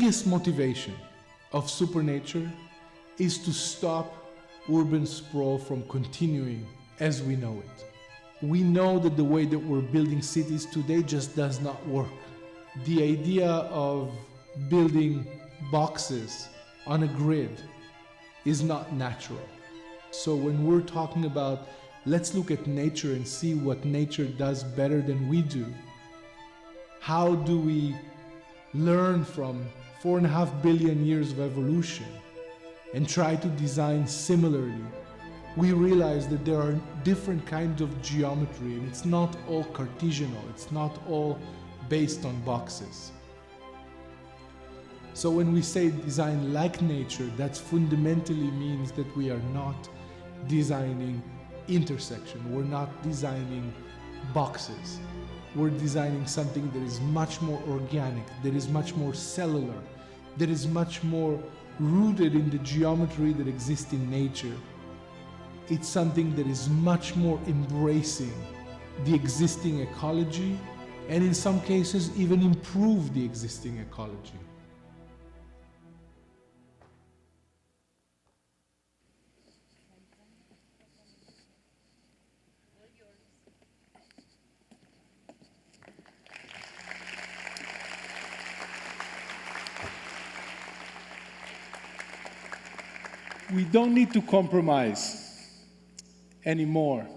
biggest motivation of Supernature is to stop urban sprawl from continuing as we know it. We know that the way that we're building cities today just does not work. The idea of building boxes on a grid is not natural. So when we're talking about let's look at nature and see what nature does better than we do, how do we learn from 4.5 billion years of evolution and try to design similarly, we realize that there are different kinds of geometry and it's not all Cartesianal, it's not all based on boxes. So when we say design like nature, that fundamentally means that we are not designing intersection, we're not designing boxes. We're designing something that is much more organic, that is much more cellular, that is much more rooted in the geometry that exists in nature. It's something that is much more embracing the existing ecology and in some cases even improve the existing ecology. We don't need to compromise anymore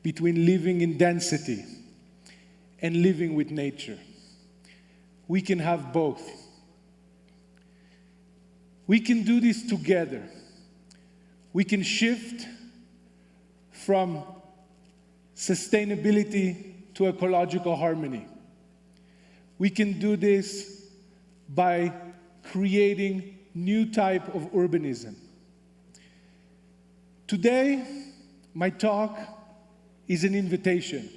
between living in density and living with nature. We can have both. We can do this together. We can shift from sustainability to ecological harmony. We can do this by creating new type of urbanism. Today, my talk is an invitation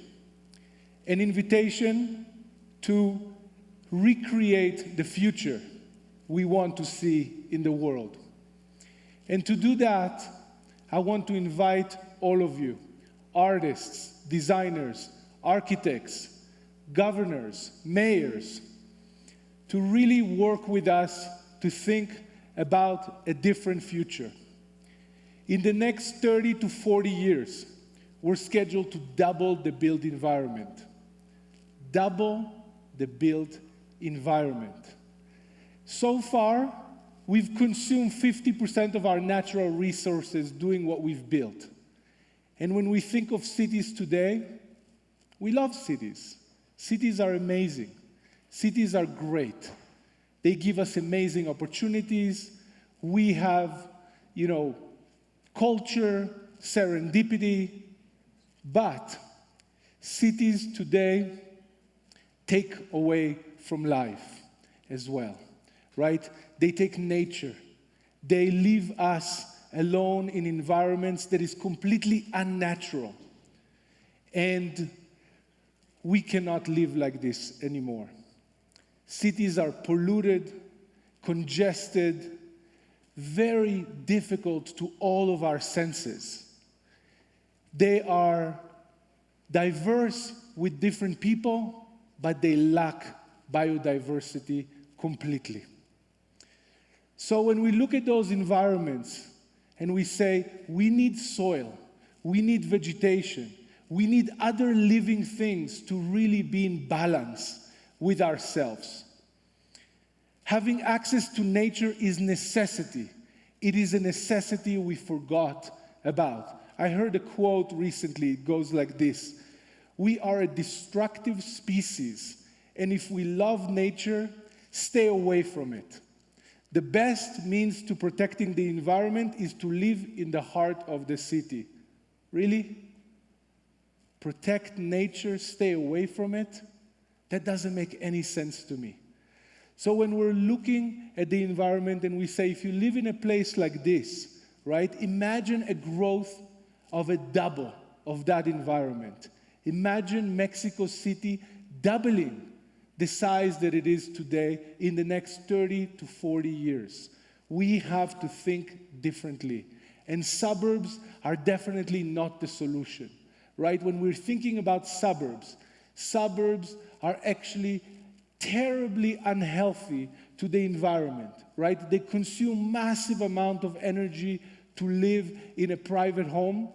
to recreate the future we want to see in the world. And to do that, I want to invite all of you, artists, designers, architects, governors, mayors, to really work with us to think about a different future. In the next 30 to 40 years, we're scheduled to double the built environment. Double the built environment. So far, we've consumed 50% of our natural resources doing what we've built. And when we think of cities today, we love cities. Cities are amazing. Cities are great. They give us amazing opportunities. We have, culture, serendipity, but cities today take away from life as well, right? They take nature. They leave us alone in environments that is completely unnatural. And we cannot live like this anymore. Cities are polluted, congested, very difficult to all of our senses. They are diverse with different people, but they lack biodiversity completely. So when we look at those environments and we say, we need soil, we need vegetation, we need other living things to really be in balance with ourselves. Having access to nature is necessity. It is a necessity we forgot about. I heard a quote recently, it goes like this: we are a destructive species, and if we love nature, stay away from it. The best means to protecting the environment is to live in the heart of the city. Really? Protect nature, stay away from it? That doesn't make any sense to me. So when we're looking at the environment and we say, if you live in a place like this, right, imagine a growth of a double of that environment. Imagine Mexico City doubling the size that it is today in the next 30 to 40 years. We have to think differently. And suburbs are definitely not the solution, right? When we're thinking about suburbs are actually terribly unhealthy to the environment, right? They consume massive amount of energy to live in a private home.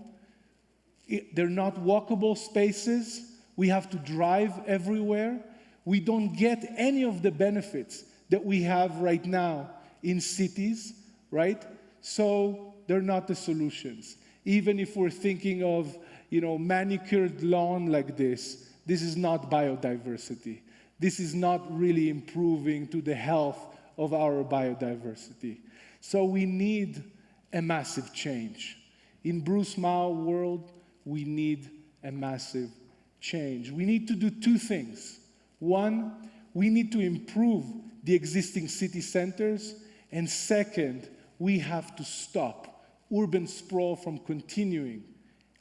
They're not walkable spaces. We have to drive everywhere. We don't get any of the benefits that we have right now in cities, right? So they're not the solutions. Even if we're thinking of, manicured lawn like this is not biodiversity. This is not really improving to the health of our biodiversity. So we need a massive change. In Bruce Mau's world, we need a massive change. We need to do two things. One, we need to improve the existing city centers. And second, we have to stop urban sprawl from continuing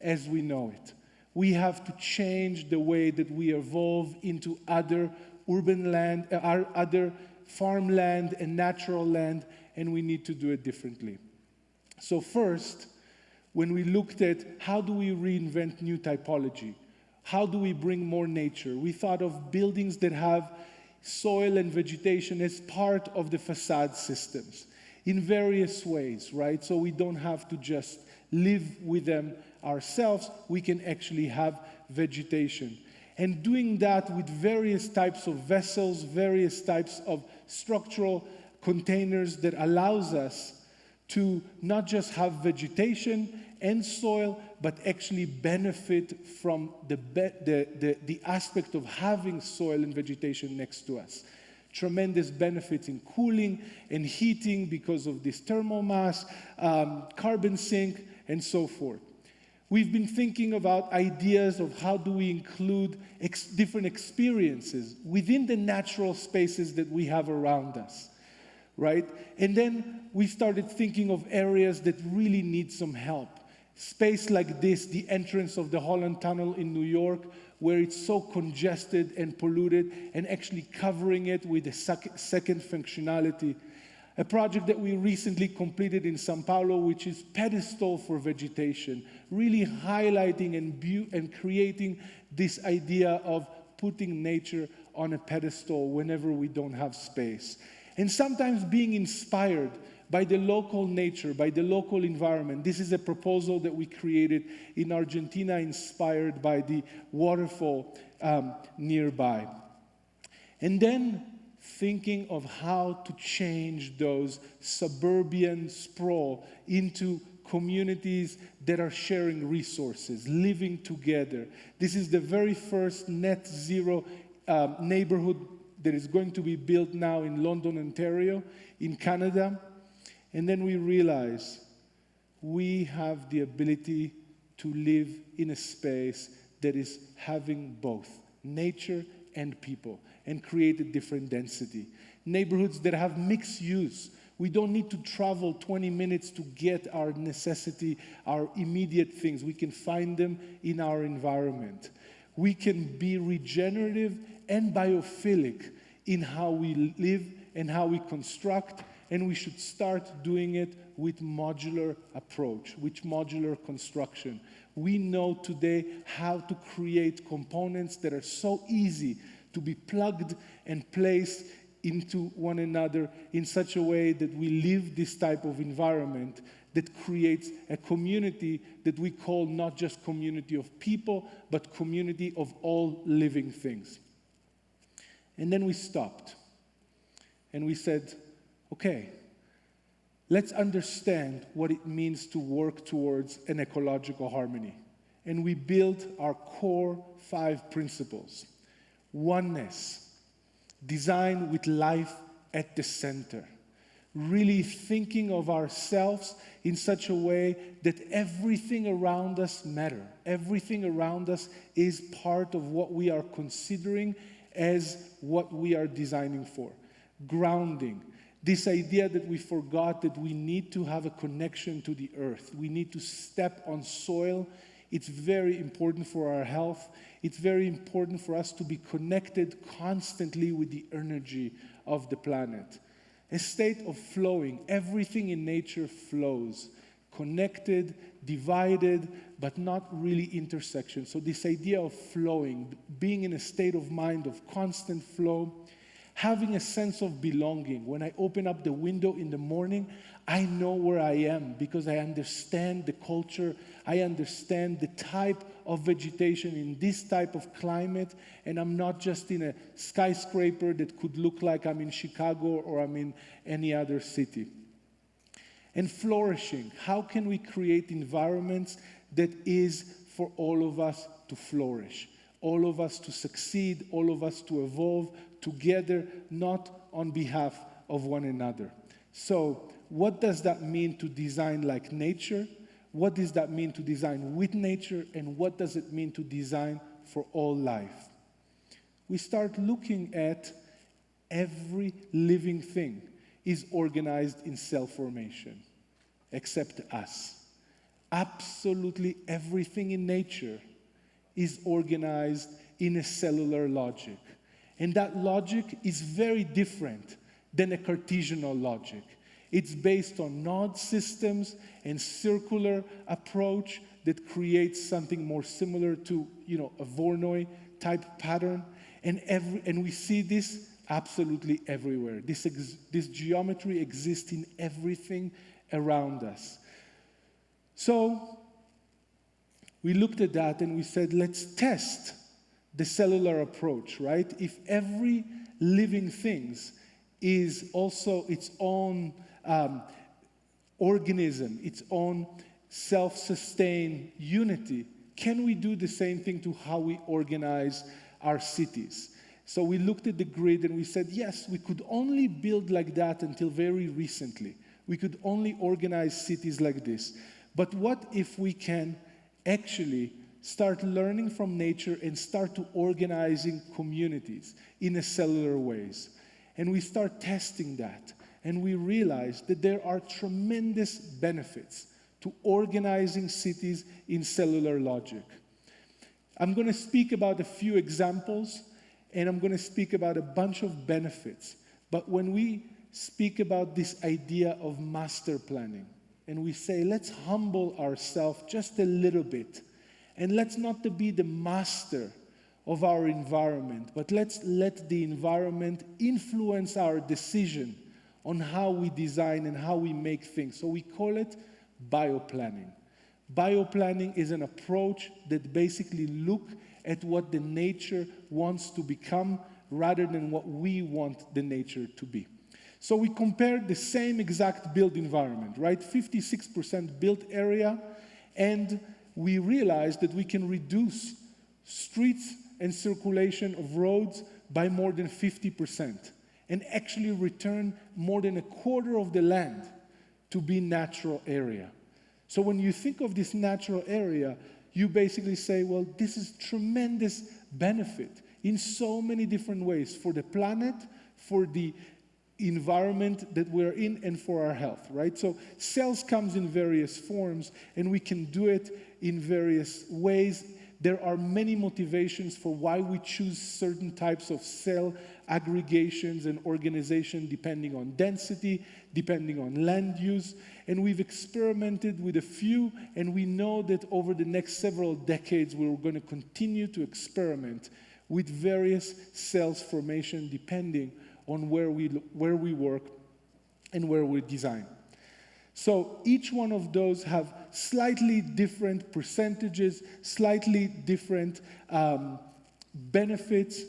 as we know it. We have to change the way that we evolve into other urban land, other farmland and natural land, and we need to do it differently. So first, when we looked at how do we reinvent new typology, how do we bring more nature, we thought of buildings that have soil and vegetation as part of the facade systems in various ways, right? So we don't have to just live with them ourselves, we can actually have vegetation. And doing that with various types of vessels, various types of structural containers that allows us to not just have vegetation and soil, but actually benefit from the aspect of having soil and vegetation next to us. Tremendous benefits in cooling and heating because of this thermal mass, carbon sink, and so forth. We've been thinking about ideas of how do we include different experiences within the natural spaces that we have around us, right? And then we started thinking of areas that really need some help. Space like this, the entrance of the Holland Tunnel in New York, where it's so congested and polluted, and actually covering it with a second functionality. A project that we recently completed in São Paulo, which is pedestal for vegetation, really highlighting and creating this idea of putting nature on a pedestal whenever we don't have space. And sometimes being inspired by the local nature, by the local environment. This is a proposal that we created in Argentina, inspired by the waterfall nearby. And then thinking of how to change those suburban sprawl into communities that are sharing resources, living together. This is the very first net zero neighborhood that is going to be built now in London, Ontario, in Canada. And then we realize we have the ability to live in a space that is having both nature and people, and create a different density. Neighborhoods that have mixed use. We don't need to travel 20 minutes to get our necessity, our immediate things. We can find them in our environment. We can be regenerative and biophilic in how we live and how we construct, and we should start doing it with modular approach, with modular construction. We know today how to create components that are so easy to be plugged and placed into one another in such a way that we live this type of environment that creates a community that we call not just community of people, but community of all living things. And then we stopped and we said, okay, let's understand what it means to work towards an ecological harmony. And we built our core 5 principles. Oneness, design with life at the center. Really thinking of ourselves in such a way that everything around us matters. Everything around us is part of what we are considering as what we are designing for. Grounding. This idea that we forgot that we need to have a connection to the earth. We need to step on soil. It's very important for our health. It's very important for us to be connected constantly with the energy of the planet. A state of flowing. Everything in nature flows. Connected, divided, but not really intersection. So this idea of flowing, being in a state of mind of constant flow, having a sense of belonging. When I open up the window in the morning, I know where I am because I understand the culture, I understand the type of vegetation in this type of climate, and I'm not just in a skyscraper that could look like I'm in Chicago or I'm in any other city. And flourishing, how can we create environments that is for all of us to flourish, all of us to succeed, all of us to evolve together, not on behalf of one another. So, what does that mean to design like nature? What does that mean to design with nature? And what does it mean to design for all life? We start looking at every living thing is organized in cell formation, except us. Absolutely everything in nature is organized in a cellular logic. And that logic is very different than a Cartesian logic. It's based on node systems and circular approach that creates something more similar to, a Voronoi type pattern. And we see this absolutely everywhere. This geometry exists in everything around us. So we looked at that and we said, let's test the cellular approach, right? If every living thing is also its own organism, its own self-sustained unity, can we do the same thing to how we organize our cities? So we looked at the grid and we said, yes, we could only build like that until very recently. We could only organize cities like this. But what if we can actually start learning from nature and start to organizing communities in a cellular ways? And we start testing that. And we realize that there are tremendous benefits to organizing cities in cellular logic. I'm going to speak about a few examples, and I'm going to speak about a bunch of benefits. But when we speak about this idea of master planning, and we say, let's humble ourselves just a little bit, and let's not be the master of our environment, but let's let the environment influence our decision on how we design and how we make things. So we call it bioplanning. Bioplanning is an approach that basically looks at what the nature wants to become rather than what we want the nature to be. So we compared the same exact built environment, right? 56% built area, and we realized that we can reduce streets and circulation of roads by more than 50%. And actually return more than a quarter of the land to be natural area. So when you think of this natural area, you basically say, well, this is tremendous benefit in so many different ways for the planet, for the environment that we're in, and for our health, right? So cells comes in various forms, and we can do it in various ways. There are many motivations for why we choose certain types of cell aggregations and organization depending on density, depending on land use. And we've experimented with a few, and we know that over the next several decades, we're going to continue to experiment with various cells formation depending on where we work and where we design. So each one of those have slightly different percentages, slightly different benefits,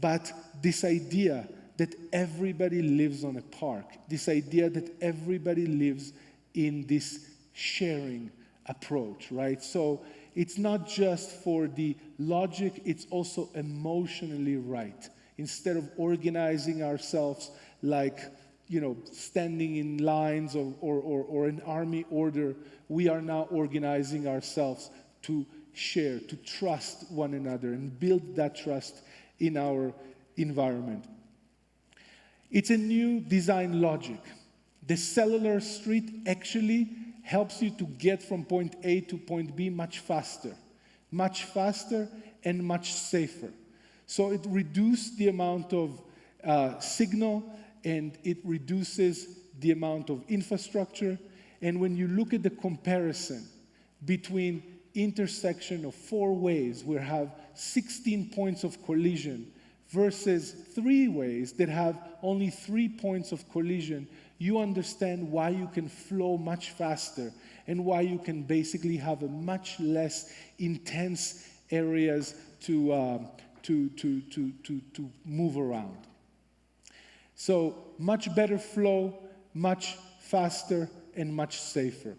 but this idea that everybody lives on a park, this idea that everybody lives in this sharing approach, right? So it's not just for the logic, it's also emotionally right. Instead of organizing ourselves like, standing in lines or an army order, we are now organizing ourselves to share, to trust one another and build that trust in our environment. It's a new design logic. The cellular street actually helps you to get from point A to point B much faster and much safer. So it reduces the amount of signal, and it reduces the amount of infrastructure. And when you look at the comparison between intersection of 4 ways, we have 16 points of collision versus 3 ways that have only 3 points of collision, you understand why you can flow much faster and why you can basically have a much less intense areas to move around. So much better flow, much faster, and much safer.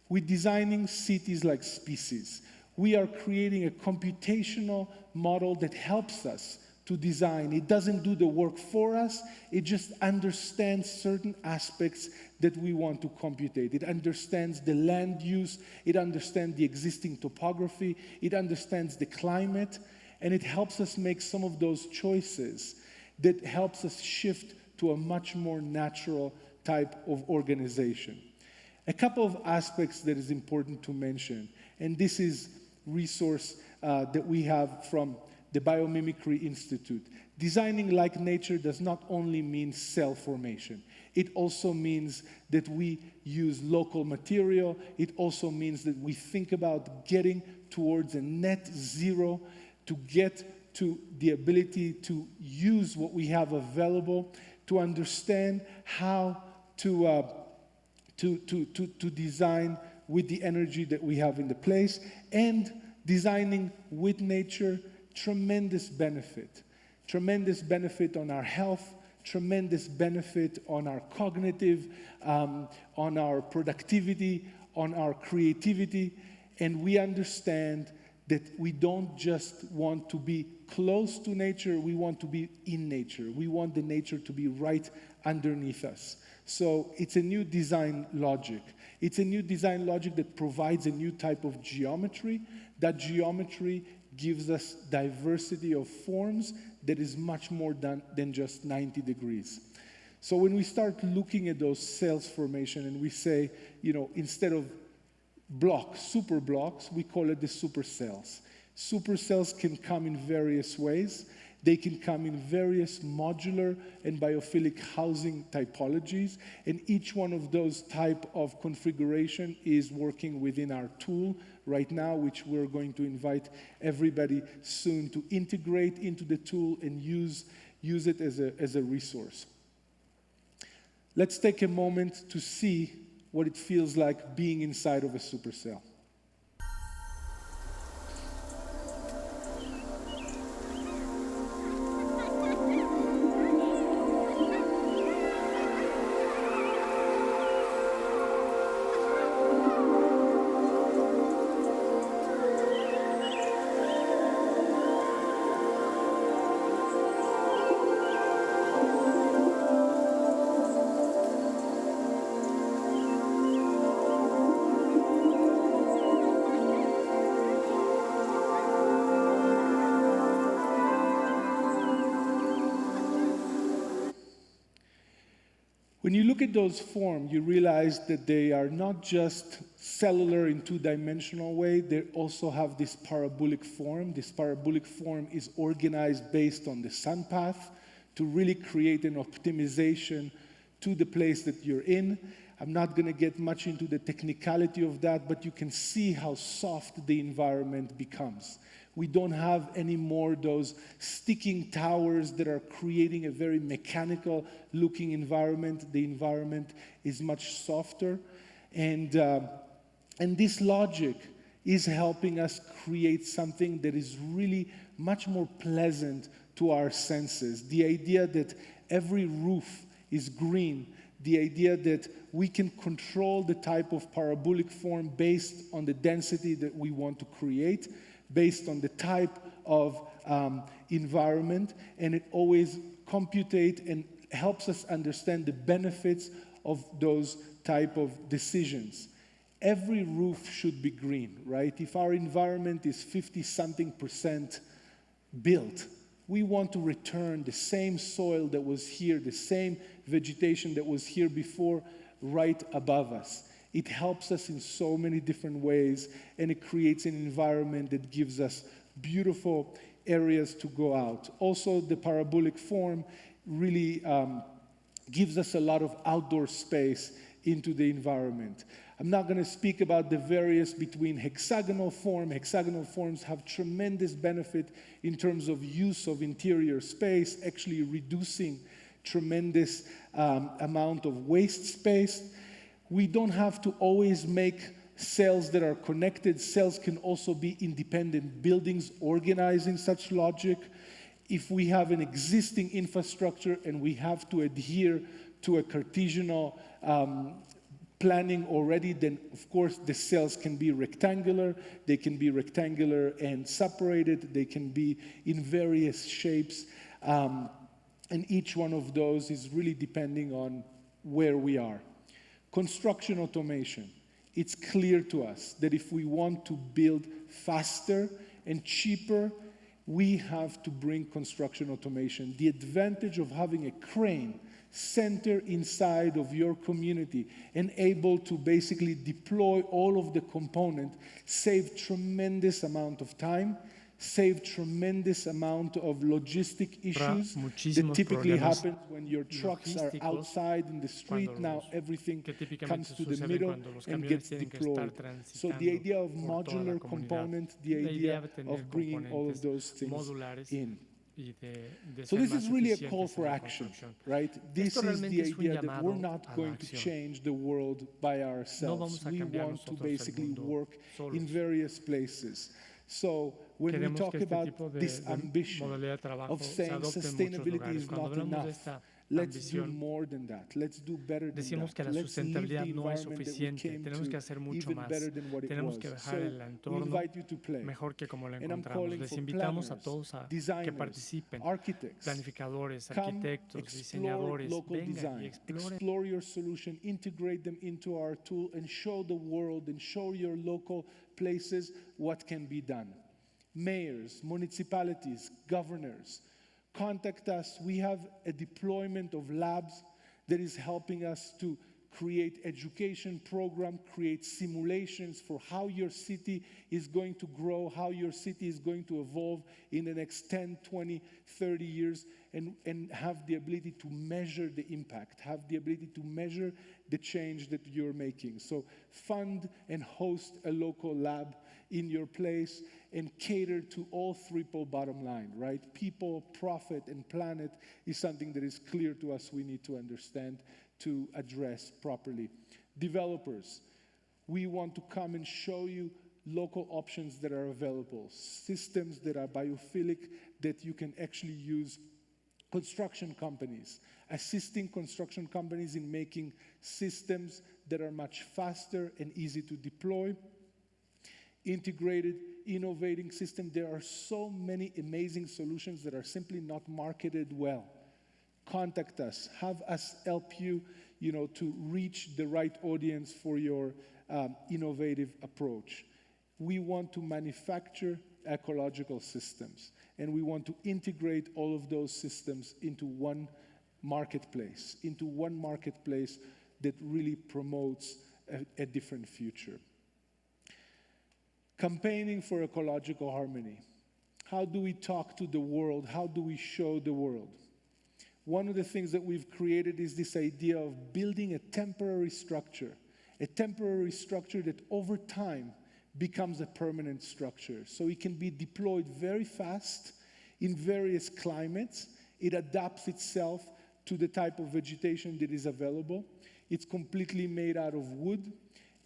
We're designing cities like species. We are creating a computational model that helps us to design. It doesn't do the work for us, it just understands certain aspects that we want to computate. It understands the land use, it understands the existing topography, it understands the climate, and it helps us make some of those choices that helps us shift to a much more natural type of organization. A couple of aspects that is important to mention, and this is resource that we have from the Biomimicry Institute. Designing like nature does not only mean cell formation. It also means that we use local material. It also means that we think about getting towards a net zero to get to the ability to use what we have available, to understand how to design with the energy that we have in the place, and designing with nature. Tremendous benefit on our health, tremendous benefit on our cognitive, on our productivity, on our creativity, and we understand that we don't just want to be close to nature, we want to be in nature. We want the nature to be right underneath us. So it's a new design logic. It's a new design logic that provides a new type of geometry. That geometry gives us diversity of forms that is much more than just 90 degrees. So when we start looking at those cells formation and we say, instead of blocks, super blocks, we call it the supercells. Supercells can come in various ways. They can come in various modular and biophilic housing typologies, and each one of those type of configuration is working within our tool right now, which we're going to invite everybody soon to integrate into the tool and use it as a resource. Let's take a moment to see what it feels like being inside of a supercell. When you look at those forms, you realize that they are not just cellular in two-dimensional way, they also have this parabolic form. This parabolic form is organized based on the sun path to really create an optimization to the place that you're in. I'm not going to get much into the technicality of that, but you can see how soft the environment becomes. We don't have anymore those sticking towers that are creating a very mechanical looking environment. The environment is much softer. And this logic is helping us create something that is really much more pleasant to our senses. The idea that every roof is green, the idea that we can control the type of parabolic form based on the density that we want to create, based on the type of environment, and it always computes and helps us understand the benefits of those type of decisions. Every roof should be green, right? If our environment is 50-something% built, we want to return the same soil that was here, the same vegetation that was here before, right above us. It helps us in so many different ways, and it creates an environment that gives us beautiful areas to go out. Also, the parabolic form really gives us a lot of outdoor space into the environment. I'm not going to speak about the various between hexagonal form. Hexagonal forms have tremendous benefit in terms of use of interior space, actually reducing tremendous amount of waste space. We don't have to always make cells that are connected. Cells can also be independent buildings organizing such logic. If we have an existing infrastructure and we have to adhere to a Cartesianal planning already, then of course the cells can be rectangular. They can be rectangular and separated. They can be in various shapes. And each one of those is really depending on where we are. Construction automation. It's clear to us that if we want to build faster and cheaper, we have to bring construction automation. The advantage of having a crane center inside of your community and able to basically deploy all of the components save tremendous amount of time, save tremendous amount of logistic issues that typically happen when your trucks are outside in the street. Now everything comes to the middle and gets deployed. So the idea of modular component, the idea of bringing all of those things in. So this is really a call for action, right? This is the idea that we're not going to change the world by ourselves. We want to basically work in various places. So when we talk about this ambition of saying sustainability is not enough, let's do more than that. Let's do better than Decimos que that. la Let's leave the sustentabilidad no es environment that we suficiente, came tenemos que to hacer mucho even más. better than what it Tenemos que was. dejar el So we entorno invite you to play. mejor que como lo And I'm encontramos. calling Les for invitamos a planners, todos a que designers, participen, architects. planificadores, Come, arquitectos, explore diseñadores, local vengan y design, exploren. explore your solution, integrate them into our tool, and show the world and show your local places what can be done. Mayors, municipalities, governors, contact us. We have a deployment of labs that is helping us to create education program, create simulations for how your city is going to grow, how your city is going to evolve in the next 10, 20, 30 years, and have the ability to measure the impact, have the ability to measure the change that you're making. So fund and host a local lab in your place and cater to all triple bottom line, right? People, profit, and planet is something that is clear to us we need to understand to address properly. Developers, we want to come and show you local options that are available, systems that are biophilic that you can actually use. Construction companies, assisting construction companies in making systems that are much faster and easy to deploy. Integrated, innovating system. There are so many amazing solutions that are simply not marketed well. Contact us. Have us help you, to reach the right audience for your innovative approach. We want to manufacture ecological systems, and we want to integrate all of those systems into one marketplace that really promotes a different future. Campaigning for ecological harmony. How do we talk to the world? How do we show the world? One of the things that we've created is this idea of building a temporary structure that over time becomes a permanent structure. So it can be deployed very fast in various climates. It adapts itself to the type of vegetation that is available. It's completely made out of wood,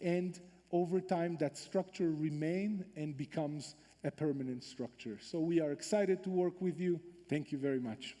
and over time, that structure remains and becomes a permanent structure. So we are excited to work with you. Thank you very much.